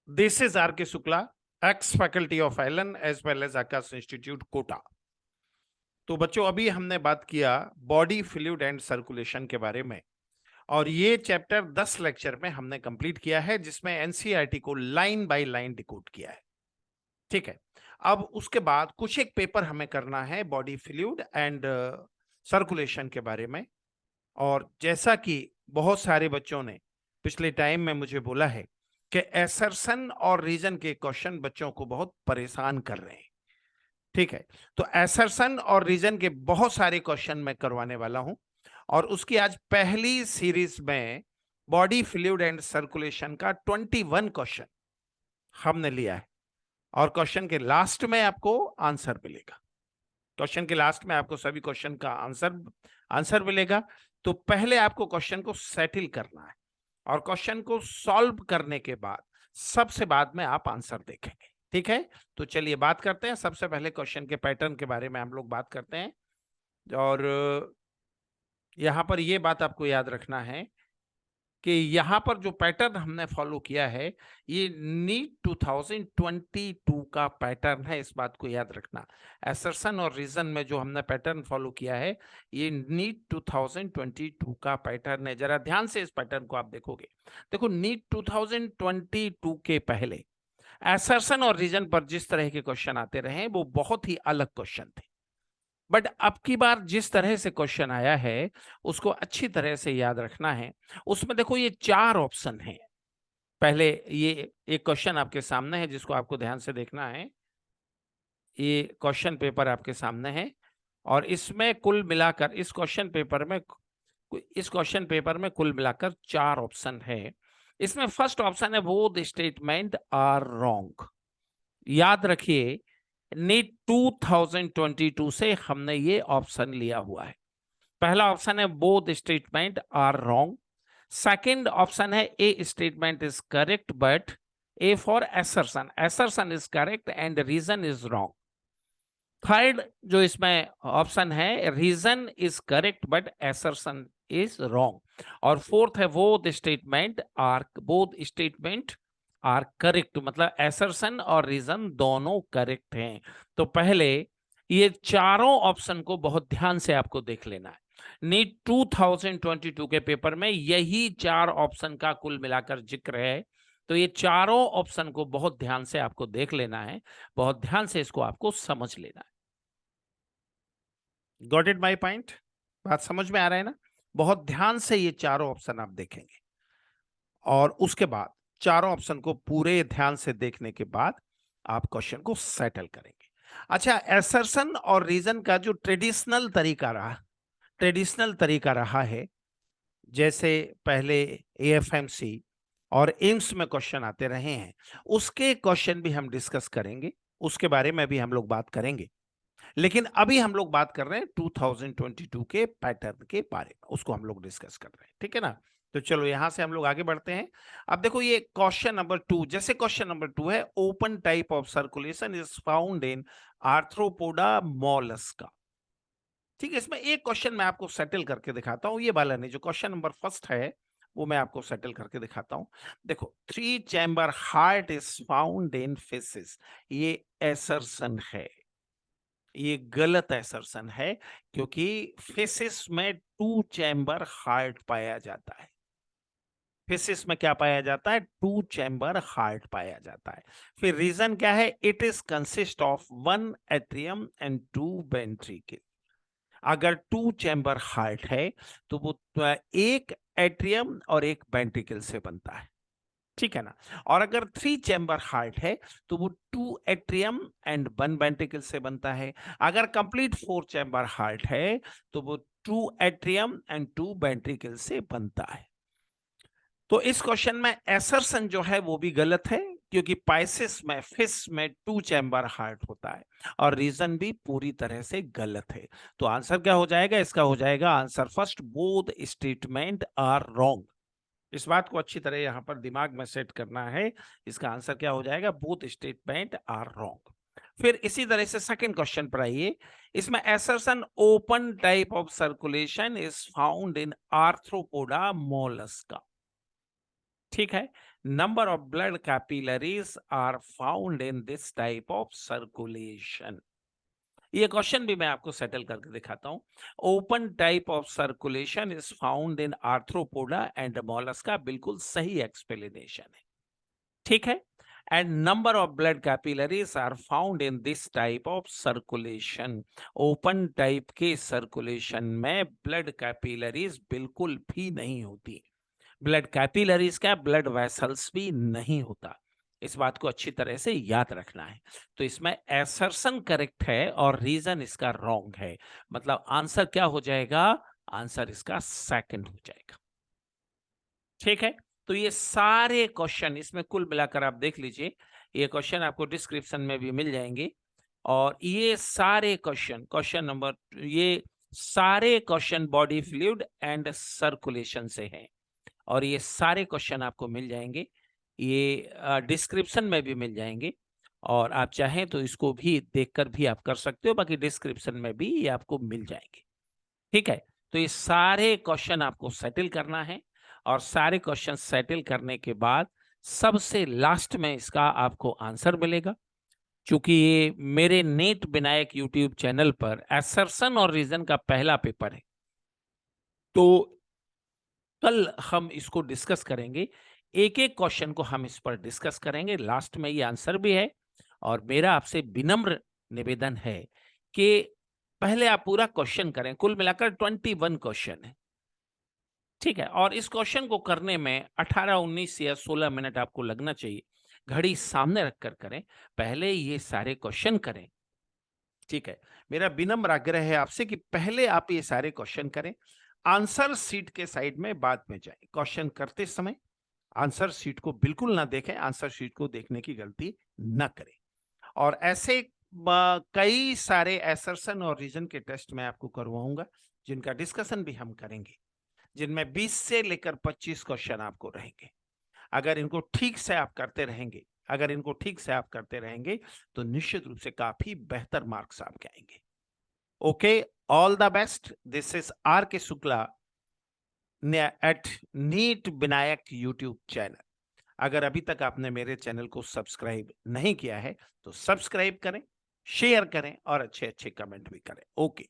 This is R.K. Shukla, ex-faculty of ILN as well as Akash Institute, Kota. तो बच्चों, अभी हमने बात किया बॉडी फ्लूइड एंड सर्कुलेशन के बारे में, और ये चैप्टर 10 लेक्चर में हमने कंप्लीट किया है, जिसमें एनसीईआरटी को लाइन बाय लाइन डिकोड किया है। ठीक है, अब उसके बाद कुछ एक पेपर हमें करना है बॉडी फ्लूइड एंड सर्कुलेशन के बारे में। और जैसा कि बहुत सारे बच्चों ने पिछले टाइम में मुझे बोला है कि एसर्शन और रीजन के क्वेश्चन बच्चों को बहुत परेशान कर रहे हैं। ठीक है, तो एसर्शन और रीजन के बहुत सारे क्वेश्चन मैं करवाने वाला हूं, और उसकी आज पहली सीरीज में बॉडी फ्लूइड एंड सर्कुलेशन का 21 क्वेश्चन हमने लिया है, और क्वेश्चन के लास्ट में आपको आंसर मिलेगा। क्वेश्चन के लास्ट में आपको सभी क्वेश्चन का आंसर मिलेगा। तो पहले आपको क्वेश्चन को सेटल करना है, और क्वेश्चन को सॉल्व करने के बाद सबसे बाद में आप आंसर देखेंगे। ठीक है, तो चलिए बात करते हैं। सबसे पहले क्वेश्चन के पैटर्न के बारे में हम लोग बात करते हैं, और यहां पर ये बात आपको याद रखना है कि यहाँ पर जो पैटर्न हमने फॉलो किया है ये नीट 2022 का पैटर्न है, इस बात को याद रखना। असर्शन और रीजन में जो हमने पैटर्न फॉलो किया है ये नीट 2022 का पैटर्न है। जरा ध्यान से इस पैटर्न को आप देखोगे। देखो, नीट 2022 के पहले असर्शन और रीजन पर जिस तरह के क्वेश्चन आते रहे वो बहुत ही अलग क्वेश्चन थे, बट अब की बार जिस तरह से क्वेश्चन आया है उसको अच्छी तरह से याद रखना है। उसमें देखो ये 4 ऑप्शन हैं। पहले ये एक क्वेश्चन आपके सामने है जिसको आपको ध्यान से देखना है। ये क्वेश्चन पेपर आपके सामने है, और इसमें कुल मिलाकर इस क्वेश्चन पेपर में कुल मिलाकर 4 ऑप्शन है। इसमें फर्स्ट ऑप्शन है बोथ स्टेटमेंट आर रॉन्ग। याद रखिए, नीट 2022 से हमने ये ऑप्शन लिया हुआ है। पहला ऑप्शन है both statement are wrong. Second option है A statement is correct but A for assertion is correct and reason is wrong. Third जो इसमें ऑप्शन है reason is correct but assertion is wrong. और फोर्थ है both statement are correct, मतलब assertion और reason दोनों correct हैं। तो पहले ये चारों ऑप्शन को बहुत ध्यान से आपको देख लेना है। नीट 2022 के पेपर में यही 4 ऑप्शन का कुल मिलाकर जिक्र है, तो ये चारों ऑप्शन को बहुत ध्यान से आपको देख लेना है, बहुत ध्यान से इसको आपको समझ लेना है। Got it my point? बात समझ में आ रहा है ना? बहुत ध्यान से ये चारों ऑप्शन आप देखेंगे, और उसके बाद चारों ऑप्शन को पूरे ध्यान से देखने के बाद आप क्वेश्चन को सेटल करेंगे। अच्छा, एसर्शन और रीजन का जो ट्रेडिशनल तरीका रहा है, जैसे पहले एएफएमसी और एम्स में क्वेश्चन आते रहे हैं, उसके क्वेश्चन भी हम डिस्कस करेंगे, उसके बारे में भी हम लोग बात करेंगे। लेकिन अभी हम लोग बात कर रहे हैं 2022 के पैटर्न के बारे में, उसको हम लोग डिस्कस कर रहे हैं। ठीक है ना? तो चलो यहां से हम लोग आगे बढ़ते हैं। अब देखो ये क्वेश्चन नंबर 2, जैसे क्वेश्चन नंबर 2 है, open type of circulation is found in Arthropoda Mollusca. ठीक है, इसमें एक क्वेश्चन मैं आपको सेटल करके दिखाता हूं, ये वाला नहीं, जो क्वेश्चन नंबर फर्स्ट है वो मैं आपको सेटल करके दिखाता हूं। देखो, 3 chamber heart is found in fishes, ये एसर्शन है, ये गलत एसर्शन है, क्योंकि फिशेस में 2 चैम्बर हार्ट पाया जाता है। फिशेस में क्या पाया जाता है? 2 चैम्बर हार्ट पाया जाता है। फिर रीजन क्या है? It is consist of 1 atrium and 2 ventricle. अगर 2 चैम्बर हार्ट है तो वो एक एट्रियम और एक वेंट्रिकल से बनता है। ठीक है ना? और अगर 3 चैम्बर हार्ट है तो वो 2 एट्रियम एंड 1 वेंट्रिकल से बनता है। अगर कंप्लीट 4 चैम्बर हार्ट है तो वो 2 एट्रियम एंड 2 वेंट्रिकल से बनता है। तो इस क्वेश्चन में एसर्शन जो है वो भी गलत है, क्योंकि पाइसिस में, फिश में 2 चैम्बर हार्ट होता है, और रीजन भी पूरी तरह से गलत है। तो आंसर क्या हो जाएगा? इसका हो जाएगा answer first, both statement are wrong. इस बात को अच्छी तरह यहां पर दिमाग में सेट करना है। इसका आंसर क्या हो जाएगा? Both statement are wrong. फिर इसी तरह से सेकंड क्वेश्चन पर आइए। इसमें assertion open type of circulation is found in Arthropoda Mollusca. ठीक है। Number of blood capillaries are found in this type of circulation. ये क्वेश्चन भी मैं आपको सेटल करके दिखाता हूं। Open type of circulation is found in Arthropoda and Mollusca, बिल्कुल सही एक्सप्लेनेशन है। ठीक है। And number of blood capillaries are found in this type of circulation. Open type के सर्कुलेशन में ब्लड कैपिलरीज बिल्कुल भी नहीं होती। ब्लड कैपिलरीज का ब्लड वेसल्स भी नहीं होता। इस बात को अच्छी तरह से याद रखना है। तो इसमें एसर्शन करेक्ट है और रीजन इसका रॉन्ग है। मतलब आंसर क्या हो जाएगा? आंसर इसका सेकंड हो जाएगा। ठीक है। तो ये सारे क्वेश्चन इसमें कुल मिलाकर आप देख लीजिए, ये क्वेश्चन आपको डिस्क्रिप्शन में भी मिल जाएंगे। और ये सारे क्वेश्चन, क्वेश्चन नंबर, ये सारे question body fluid and circulation से हैं। और ये सारे क्वेश्चन आपको मिल जाएंगे, ये डिस्क्रिप्शन में भी मिल जाएंगे। और आप चाहें तो इसको भी देखकर भी आप कर सकते हो, बाकी डिस्क्रिप्शन में भी ये आपको मिल जाएंगे। ठीक है। तो ये सारे क्वेश्चन आपको सेटल करना है, और सारे क्वेश्चन सेटल करने के बाद सबसे लास्ट में इसका आपको आंसर मिलेगा। क्योंकि ये मेरे नेट विनायक यूट्यूब चैनल पर असर्शन और रीजन का पहला पेपर है, तो कल हम इसको डिस्कस करेंगे। एक एक क्वेश्चन को हम इस पर डिस्कस करेंगे, लास्ट में ये आंसर भी है। और मेरा आपसे विनम्र निवेदन है कि पहले आप पूरा क्वेश्चन करें। कुल मिलाकर 21 क्वेश्चन है। ठीक है। और इस क्वेश्चन को करने में 18, 19 या 16 मिनट आपको लगना चाहिए। घड़ी सामने रखकर करें, पहले ये सारे क्वेश्चन करें। ठीक है। मेरा विनम्र आग्रह है आपसे कि पहले आप ये सारे क्वेश्चन करें, आंसर शीट के साइड में बाद में जाएं। क्वेश्चन करते समय आंसर शीट को बिल्कुल ना देखें, आंसर शीट को देखने की गलती ना करें। और ऐसे कई सारे असर्शन और रीजन के टेस्ट मैं आपको करवाऊंगा, जिनका डिस्कशन भी हम करेंगे, जिनमें 20 से लेकर 25 क्वेश्चन आपको रहेंगे। अगर इनको ठीक से आप करते रहेंगे, अगर इनको ठीक से आप करते रहेंगे, तो निश्चित रूप से काफी बेहतर मार्क्स आपके आएंगे। Okay, all the best. This is R K Shukla at NEET Vinayak YouTube channel. अगर अभी तक आपने मेरे चैनल को सब्सक्राइब नहीं किया है तो सब्सक्राइब करें, शेयर करें और अच्छे अच्छे कमेंट भी करें। ओके।